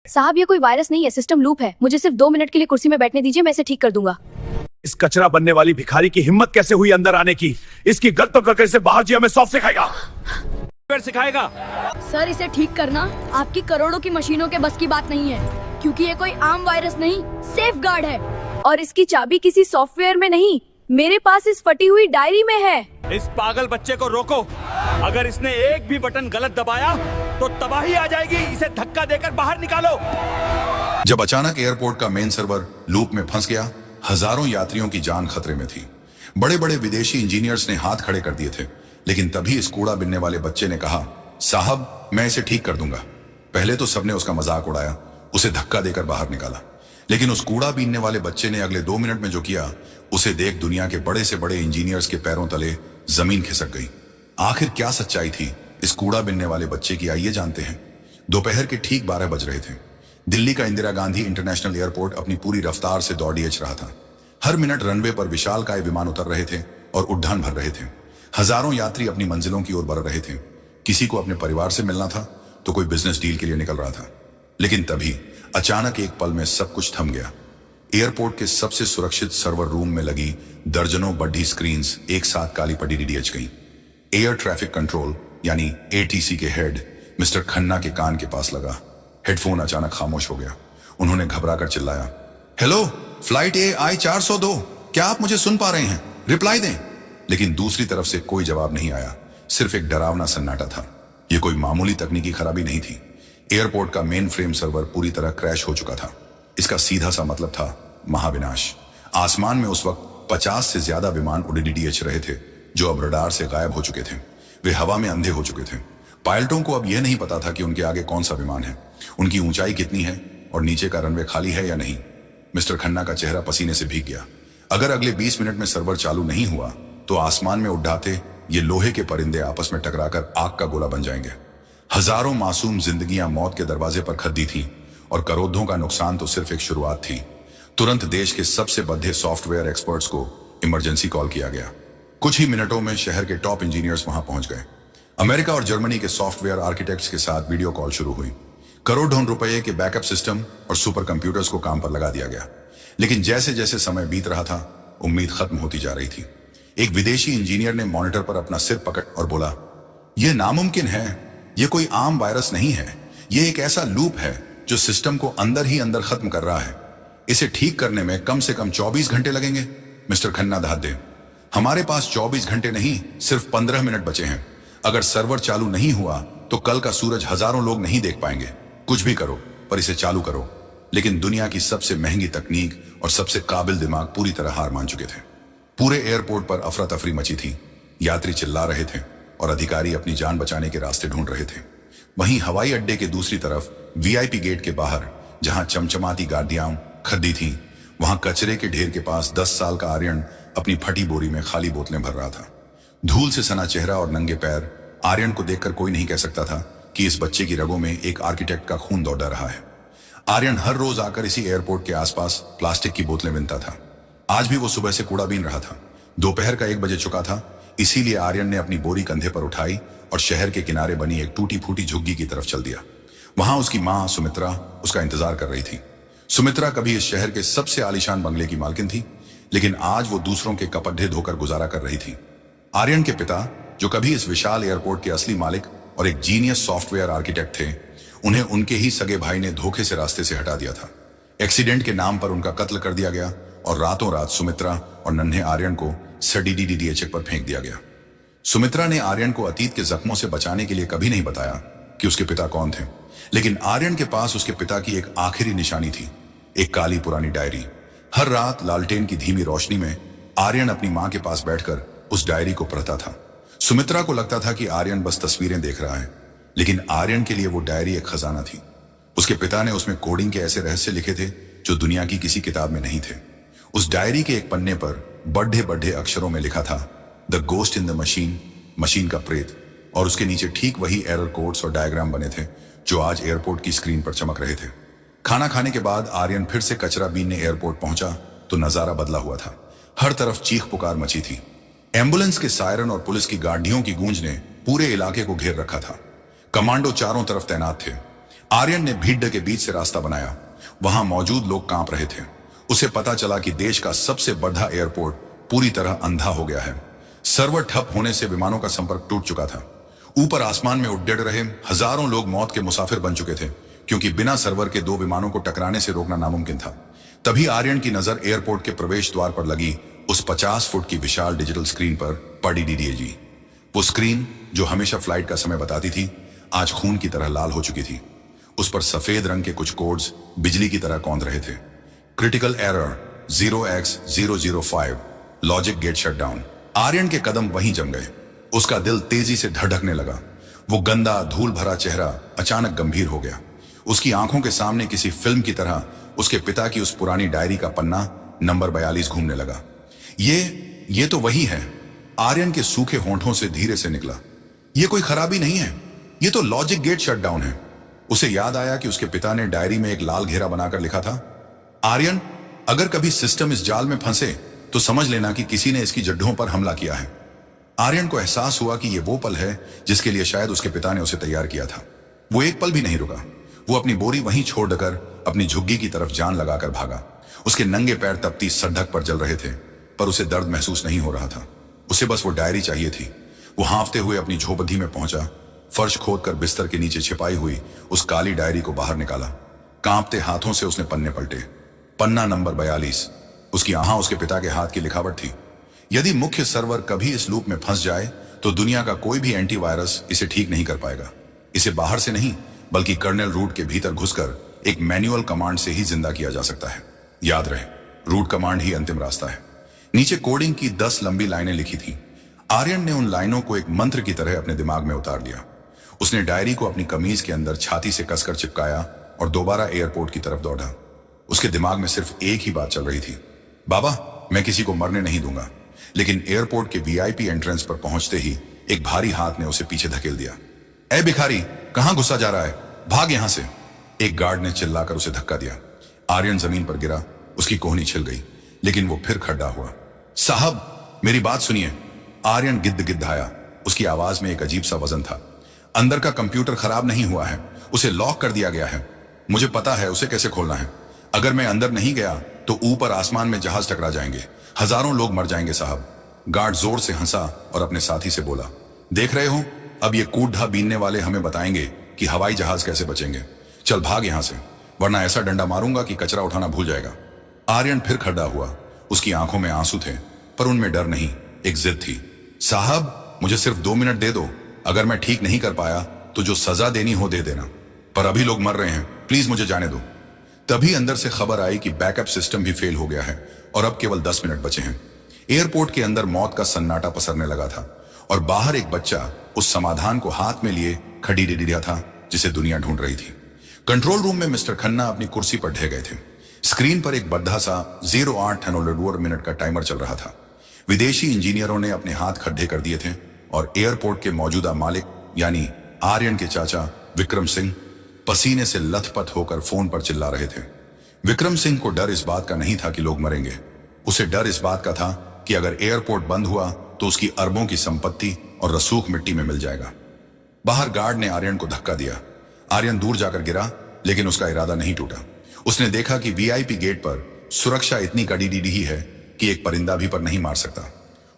साहब ये कोई वायरस नहीं है, सिस्टम लूप है। मुझे सिर्फ 2 मिनट के लिए कुर्सी में बैठने दीजिए, मैं इसे ठीक कर दूंगा। इस कचरा बनने वाली भिखारी की हिम्मत कैसे हुई अंदर आने की? इसकी गलतों का कैसे बाहर जी हमें सॉफ्ट सिखाएगा। सर इसे ठीक करना आपकी करोड़ों की मशीनों के बस की बात नहीं है, क्योंकि ये कोई आम वायरस नहीं, सेफ गार्ड है। और इसकी चाबी किसी सॉफ्टवेयर में नहीं, मेरे पास इस फटी हुई डायरी में है। इस पागल बच्चे को रोको। अगर इसने एक भी बटन गलत दबाया तो तबाही आ जाएगी। इसे धक्का देकर बाहर निकालो। जब अचानक एयरपोर्ट का मेन सर्वर लूप में फंस गया, हजारों यात्रियों की जान खतरे में थी। बड़े बड़े विदेशी इंजीनियर्स ने हाथ खड़े कर दिए थे, लेकिन तभी इस कूड़ा बिनने वाले बच्चे ने कहा, साहब मैं इसे ठीक कर दूंगा। पहले तो सबने उसका मजाक उड़ाया, उसे धक्का देकर बाहर निकाला, लेकिन उस कूड़ा बीनने वाले बच्चे ने अगले 2 मिनट में जो किया, उसे देख दुनिया के बड़े से बड़े इंजीनियर्स के पैरों तले जमीन खिसक गई। आखिर क्या सच्चाई थी इस कूड़ा बिनने वाले बच्चे की, आइए जानते हैं। दोपहर के ठीक 12 बज रहे थे। दिल्ली का इंदिरा गांधी इंटरनेशनल एयरपोर्ट अपनी पूरी रफ्तार से दौड़िएच रहा था। हर मिनट रनवे पर विशालकाय विमान उतर रहे थे और उड़ान भर रहे थे। हजारों यात्री अपनी मंजिलों की ओर बढ़ रहे थे। किसी को अपने परिवार से मिलना था, तो कोई बिजनेस डील के लिए निकल रहा था। लेकिन तभी अचानक एक पल में सब कुछ थम गया। एयरपोर्ट के सबसे सुरक्षित सर्वर रूम में लगी दर्जनों बड़ी स्क्रीन्स एक साथ काली पड़ी डीडीएच गई। एयर ट्रैफिक कंट्रोल यानी एटीसी के हेड मिस्टर खन्ना के कान के पास लगा। हेडफोन अचानक खामोश हो गया। उन्होंने घबराकर चिल्लाया, हेलो, फ्लाइट AI-402, क्या आप मुझे सुन पा रहे हैं? रिप्लाई दें। लेकिन दूसरी तरफ से कोई जवाब नहीं आया, सिर्फ एक डरावना सन्नाटा था। यह कोई मामूली तकनीकी खराबी नहीं थी। एयरपोर्ट का मेन फ्रेम सर्वर पूरी तरह क्रैश हो चुका था। इसका सीधा सा मतलब था महाविनाश। आसमान में उस वक्त 50 से ज्यादा विमान उड़ीडीएच रहे थे, जो अब रडार से गायब हो चुके थे। वे हवा में अंधे हो चुके थे। पायलटों को अब यह नहीं पता था कि उनके आगे कौन सा विमान है, उनकी ऊंचाई कितनी है और नीचे का रनवे खाली है या नहीं। मिस्टर खन्ना का चेहरा पसीने से भीग गया। अगर अगले 20 मिनट में सर्वर चालू नहीं हुआ तो आसमान में उड़ाते ये लोहे के परिंदे आपस में टकराकर आग का गोला बन जाएंगे। हजारों मासूम जिंदगियां मौत के दरवाजे पर खद्दी थीं और करोड़ों का नुकसान तो सिर्फ एक शुरुआत थी। तुरंत देश के सबसे बद्धे सॉफ्टवेयर एक्सपर्ट्स को इमरजेंसी कॉल किया गया। कुछ ही मिनटों में शहर के टॉप इंजीनियर्स वहां पहुंच गए। अमेरिका और जर्मनी के सॉफ्टवेयर आर्किटेक्ट्स के साथ वीडियो कॉल शुरू हुई। करोड़ों रुपए के बैकअप सिस्टम और सुपर कंप्यूटर्स को काम पर लगा दिया गया। लेकिन जैसे जैसे समय बीत रहा था, उम्मीद खत्म होती जा रही थी। एक विदेशी इंजीनियर ने मॉनिटर पर अपना सिर पकड़ और बोला, यह नामुमकिन है, यह कोई आम वायरस नहीं है, यह एक ऐसा लूप है जो सिस्टम को अंदर ही अंदर खत्म कर रहा है। इसे ठीक करने में कम से कम 24 घंटे लगेंगे। मिस्टर खन्ना दहादे, हमारे पास 24 घंटे नहीं, सिर्फ 15 मिनट बचे हैं। अगर सर्वर चालू नहीं हुआ तो कल का सूरज हजारों लोग नहीं देख पाएंगे। कुछ भी करो पर इसे चालू करो। लेकिन दुनिया की सबसे महंगी तकनीक और सबसे काबिल दिमाग पूरी तरह हार मान चुके थे। पूरे एयरपोर्ट पर अफरा तफरी मची थी। यात्री चिल्ला रहे थे और अधिकारी अपनी जान बचाने के रास्ते ढूंढ रहे थे। वहीं हवाई अड्डे के दूसरी तरफ वीआईपी गेट के बाहर, जहां चमचमाती गाड़ियां खड़ी थीं, वहां कचरे के ढेर के पास 10 साल का आर्यन अपनी फटी बोरी में खाली बोतलें भर रहा था। धूल से सना चेहरा और नंगे पैर। आर्यन को देखकर कोई नहीं कह सकता था कि इस बच्चे की रगों में एक आर्किटेक्ट का खून दौड़ रहा है। आर्यन हर रोज आकर इसी एयरपोर्ट के आसपास प्लास्टिक की बोतलें बीनता था। आज भी वो सुबह से कूड़ा बीन रहा था। दोपहर का 1 बजे चुका था, इसीलिए आर्यन ने अपनी बोरी कंधे पर उठाई और शहर के किनारे बनी एक टूटी फूटी झुग्गी की तरफ चल दिया। वहां उसकी मां सुमित्रा उसका इंतजार कर रही थी। सुमित्रा कभी इस शहर के सबसे आलीशान बंगले की मालकिन थी, लेकिन आज वो दूसरों के कपड़े धोकर गुजारा कर रही थी। आर्यन के पिता, जो कभी इस विशाल एयरपोर्ट के असली मालिक और एक जीनियस सॉफ्टवेयर आर्किटेक्ट थे, उन्हें उनके ही सगे भाई ने धोखे से रास्ते से हटा दिया था। एक्सीडेंट के नाम पर उनका कत्ल कर दिया गया और रातों रात सुमित्रा और नन्हे आर्यन को डीडीएच पर फेंक दिया गया। सुमित्रा ने आर्यन को अतीत के जख्मों से बचाने के लिए कभी नहीं बताया कि उसके पिता कौन थे, लेकिन आर्यन के पास उसके पिता की एक आखिरी निशानी थी, एक काली पुरानी डायरी। हर रात लालटेन की धीमी रोशनी में आर्यन अपनी मां के पास बैठकर उस डायरी को पढ़ता था। सुमित्रा को लगता था कि आर्यन बस तस्वीरें देख रहा है, लेकिन आर्यन के लिए वो डायरी एक खजाना थी। उसके पिता ने उसमें कोडिंग के ऐसे रहस्य लिखे थे जो दुनिया की किसी किताब में नहीं थे। उस डायरी के एक पन्ने पर बड़े बड़े अक्षरों में लिखा था, the ghost in the machine, machine का प्रेत, और उसके नीचे ठीक वही एरर कोड्स और डायग्राम बने थे जो आज एयरपोर्ट की स्क्रीन पर चमक रहे थे। खाना खाने के बाद आर्यन फिर से कचरा बीनने एयरपोर्ट पहुंचा तो नजारा बदला हुआ था। हर तरफ चीख पुकार मची थी। एम्बुलेंस के सायरन और पुलिस की गाड़ियों की गूंज ने पूरे इलाके को घेर रखा था। कमांडो चारों तरफ तैनात थे। आर्यन ने भीड़ के बीच से रास्ता बनाया। वहां मौजूद लोग कांप रहे थे। उसे पता चला कि देश का सबसे बड़ा एयरपोर्ट पूरी तरह अंधा हो गया है। सर्वर ठप होने से विमानों का संपर्क टूट चुका था। ऊपर आसमान में उड़े रहे हजारों लोग मौत के मुसाफिर बन चुके थे, क्योंकि बिना सर्वर के 2 विमानों को टकराने से रोकना नामुमकिन था। तभी आर्यन की नजर एयरपोर्ट के प्रवेश द्वार पर लगी उस 50 फुट की विशाल डिजिटल स्क्रीन पर पड़ी डीडीएजी। वो स्क्रीन जो हमेशा फ्लाइट का समय बताती थी, आज खून की तरह लाल हो चुकी थी। उस पर सफेद रंग के कुछ कोड्स बिजली की तरह कौंध रहे थे। Critical error 0x005, logic gate shutdown. Aryan के कदम वहीं जम गए। उसका दिल तेजी से धड़कने लगा। वो गंदा धूल भरा चेहरा अचानक गंभीर हो गया। उसकी आंखों के सामने किसी फिल्म की तरह उसके पिता की उस पुरानी डायरी का पन्ना नंबर 42 घूमने लगा। ये तो वही है। आर्यन के सूखे होंठों से धीरे से निकला। ये कोई खराबी नहीं है, ये तो लॉजिक गेट शटडाउन है। उसे याद आया कि उसके पिता ने डायरी में एक लाल घेरा बनाकर लिखा था, आर्यन, अगर कभी सिस्टम इस जाल में फंसे तो समझ लेना कि किसी ने इसकी जड्डों पर हमला किया है। आर्यन को एहसास हुआ कि यह वो पल है जिसके लिए शायद उसके पिता ने उसे तैयार किया था। वो एक पल भी नहीं रुका। वो अपनी बोरी वहीं छोड़कर अपनी झुग्गी की तरफ जान लगाकर भागा। उसके नंगे पैर तपती सड़क पर जल रहे थे, पर उसे दर्द महसूस नहीं हो रहा था। उसे बस वो डायरी चाहिए थी। वो हांफते हुए अपनी झोपड़ी में पहुंचा। फर्श खोदकर बिस्तर के नीचे छिपाई हुई उस काली डायरी को बाहर निकाला। कांपते हाथों से उसने पन्ने पलटे। पन्ना नंबर 42। उसकी यहाँ उसके पिता के हाथ की लिखावट थी। यदि मुख्य सर्वर कभी इस लूप में फंस जाए तो दुनिया का कोई भी एंटीवायरस इसे ठीक नहीं कर पाएगा। इसे बाहर से नहीं, बल्कि कर्नेल रूट के भीतर घुसकर एक मैनुअल कमांड से ही जिंदा किया जा सकता है। याद रहे, रूट कमांड ही अंतिम रास्ता है। नीचे कोडिंग की 10 लंबी लाइनें लिखी थी। आर्यन ने उन लाइनों को एक मंत्र की तरह अपने दिमाग में उतार लिया। उसने डायरी को अपनी कमीज के अंदर छाती से कसकर चिपकाया और दोबारा एयरपोर्ट की तरफ दौड़ा। उसके दिमाग में सिर्फ एक ही बात चल रही थी, बाबा, मैं किसी को मरने नहीं दूंगा। लेकिन एयरपोर्ट के वीआईपी एंट्रेंस पर पहुंचते ही एक भारी हाथ ने उसे पीछे धकेल दिया। ए भिखारी, कहां घुसा जा रहा है? भाग यहां से। एक गार्ड ने चिल्लाकर उसे धक्का दिया। आर्यन जमीन पर गिरा। उसकी कोहनी छिल गई, लेकिन वो फिर खड़ा हुआ। साहब, मेरी बात सुनिए। आर्यन गिद्धाया। उसकी आवाज में एक अजीब सा वजन था। अंदर का कंप्यूटर खराब नहीं हुआ है, उसे लॉक कर दिया गया है। मुझे पता है उसे कैसे खोलना है। अगर मैं अंदर नहीं गया तो ऊपर आसमान में जहाज टकरा जाएंगे, हजारों लोग मर जाएंगे साहब। गार्ड जोर से हंसा और अपने साथी से बोला, देख रहे हो, अब ये कूड़ा बीनने वाले हमें बताएंगे कि हवाई जहाज कैसे बचेंगे। चल भाग यहां से, वरना ऐसा डंडा मारूंगा कि कचरा उठाना भूल जाएगा। आर्यन फिर खड़ा हुआ। उसकी आंखों में आंसू थे, पर उनमें डर नहीं, एक जिद थी। साहब, मुझे सिर्फ 2 मिनट दे दो। अगर मैं ठीक नहीं कर पाया तो जो सजा देनी हो दे देना, पर अभी लोग मर रहे हैं, प्लीज मुझे जाने दो। तभी अंदर से खबर आई कि बैकअप सिस्टम भी फेल हो गया है और अब केवल 10 मिनट बचे हैं। एयरपोर्ट के अंदर मौत का सन्नाटा पसरने लगा था और बाहर एक बच्चा उस समाधान को हाथ में लिए खड़ी डिडिया था जिसे दुनिया ढूंढ रही थी। कंट्रोल रूम में मिस्टर खन्ना अपनी कुर्सी पर ढह गए थे। स्क्रीन पर एक बद्धा सा 08 मिनट का टाइमर चल रहा था। विदेशी इंजीनियरों ने अपने हाथ खड्डे कर दिए थे और एयरपोर्ट के मौजूदा मालिक यानी आर्यन के चाचा विक्रम सिंह पसीने से लथपथ होकर फोन पर चिल्ला रहे थे। विक्रम सिंह को डर इस बात का नहीं था कि लोग मरेंगे। उसे डर इस बात का था कि अगर एयरपोर्ट बंद हुआ तो उसकी अरबों की संपत्ति और रसूख मिट्टी में मिल जाएगा। बाहर गार्ड ने आर्यन को धक्का दिया। आर्यन दूर जाकर गिरा, लेकिन उसका इरादा नहीं टूटा। उसने देखा कि वीआईपी गेट पर सुरक्षा इतनी कड़ी ही है कि एक परिंदा भी पर नहीं मार सकता।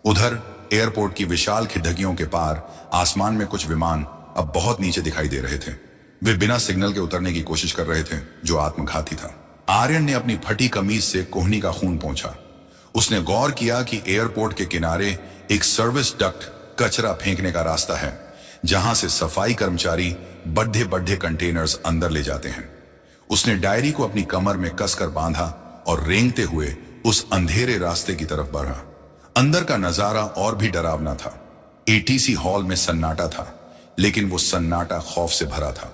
उधर एयरपोर्ट की विशाल खिड़कियों के पार आसमान में कुछ विमान अब बहुत नीचे दिखाई दे रहे थे। वे बिना सिग्नल के उतरने की कोशिश कर रहे थे, जो आत्मघाती था। आर्यन ने अपनी फटी कमीज से कोहनी का खून पोंछा। उसने गौर किया कि एयरपोर्ट के किनारे एक सर्विस डक्ट कचरा फेंकने का रास्ता है, जहां से सफाई कर्मचारी बड़े बड़े कंटेनर्स अंदर ले जाते हैं। उसने डायरी को अपनी कमर में कसकर बांधा और रेंगते हुए उस अंधेरे रास्ते की तरफ बढ़ा। अंदर का नजारा और भी डरावना था। एटीसी हॉल में सन्नाटा था, लेकिन वो सन्नाटा खौफ से भरा था।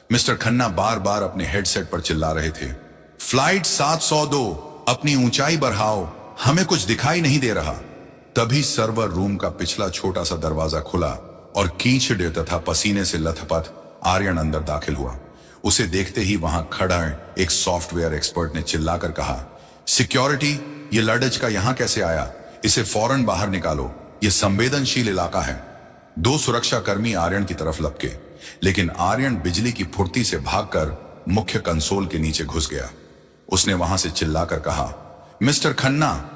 मिस्टर खन्ना बार बार अपने हेडसेट पर चिल्ला रहे थे, फ्लाइट 702, अपनी ऊंचाई बढ़ाओ, हमें कुछ दिखाई नहीं दे रहा। तभी सर्वर रूम का पिछला छोटा सा दरवाजा खुला और कीचड़ तथा पसीने से लथपथ आर्यन अंदर दाखिल हुआ। उसे देखते ही वहां खड़ा एक सॉफ्टवेयर एक्सपर्ट ने चिल्लाकर कहा, सिक्योरिटी, ये लड़ज का यहां कैसे आया? इसे फौरन बाहर निकालो, ये संवेदनशील इलाका है। 2 सुरक्षा कर्मी आर्यन की तरफ लपके, लेकिन आर्यन बिजली की फुर्ती से भागकर मुख्य कंसोल के नीचे घुस गया। उसने वहां से चिल्लाकर कहा, मिस्टर खन्ना,